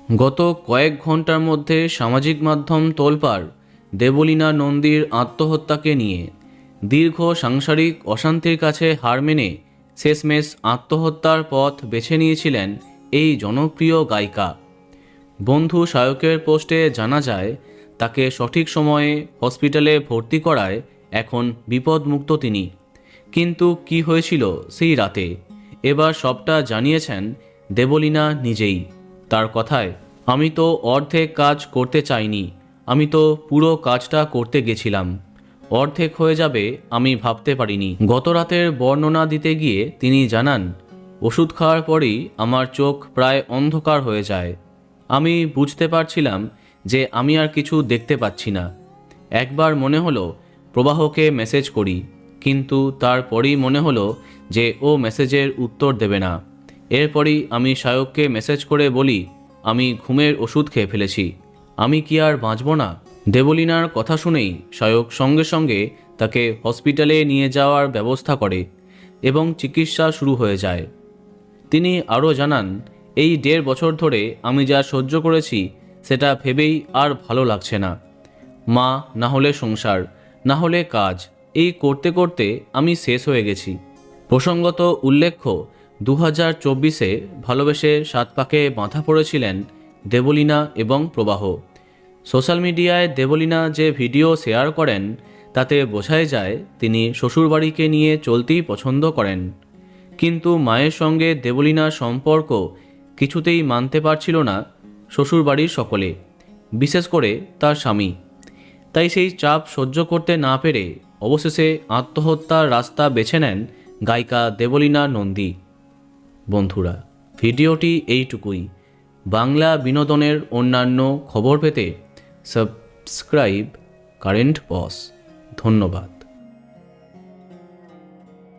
গত কয়েক ঘন্টার মধ্যে সামাজিক মাধ্যম তোলপাড় দেবলীনা নন্দীর আত্মহত্যাকে নিয়ে। দীর্ঘ সাংসারিক অশান্তির কাছে হার মেনে শেষমেশ আত্মহত্যার পথ বেছে নিয়েছিলেন এই জনপ্রিয় গায়িকা। বন্ধু সায়কের পোস্টে জানা যায়, তাকে সঠিক সময়ে হসপিটালে ভর্তি করায় এখন বিপদমুক্ত তিনি। কিন্তু কি হয়েছিল সেই রাতে, এবার সবটা জানিয়েছেন দেবলীনা নিজেই। তার কথায়, আমি তো অর্ধেক কাজ করতে চাইনি, আমি তো পুরো কাজটা করতে গেছিলাম। অর্ধেক হয়ে যাবে আমি ভাবতে পারিনি। গত রাতের বর্ণনা দিতে গিয়ে তিনি জানান, ওষুধ খাওয়ার পরই আমার চোখ প্রায় অন্ধকার হয়ে যায়। আমি বুঝতে পারছিলাম যে আমি আর কিছু দেখতে পাচ্ছি না। একবার মনে হলো প্রবাহকে মেসেজ করি, কিন্তু তারপরই মনে হলো যে ও মেসেজের উত্তর দেবে না। এরপরই আমি সায়ককে মেসেজ করে বলি, আমি ঘুমের ওষুধ খেয়ে ফেলেছি, আমি কি আর বাঁচব না। দেবলীনার কথা শুনেই সায়ক সঙ্গে সঙ্গে তাকে হসপিটালে নিয়ে যাওয়ার ব্যবস্থা করে এবং চিকিৎসা শুরু হয়ে যায়। তিনি আরও জানান, এই 1.5 বছর ধরে আমি যা সহ্য করেছি সেটা ভেবেই আর ভালো লাগছে না। মা না হলে সংসার, না হলে কাজ, এই করতে করতে আমি শেষ হয়ে গেছি। প্রসঙ্গত উল্লেখ্য, 2024-এ ভালোবেসে 7 পাকে বাঁধা পড়েছিলেন দেবলীনা এবং প্রবাহ। সোশ্যাল মিডিয়ায় দেবলীনা যে ভিডিও শেয়ার করেন তাতে বোঝাই যায় তিনি শ্বশুরবাড়িকে নিয়ে চলতেই পছন্দ করেন। কিন্তু মায়ের সঙ্গে দেবলীনার সম্পর্ক কিছুতেই মানতে পারছিল না শ্বশুরবাড়ির সকলে, বিশেষ করে তার স্বামী। তাই সেই চাপ সহ্য করতে না পেরে অবশেষে আত্মহত্যার রাস্তা বেছে নেন গায়িকা দেবলীনা নন্দী। বন্ধুরা, ভিডিওটি এইটুকুই। বাংলা বিনোদনের অন্যান্য খবর পেতে সাবস্ক্রাইব কারেন্ট বস। ধন্যবাদ।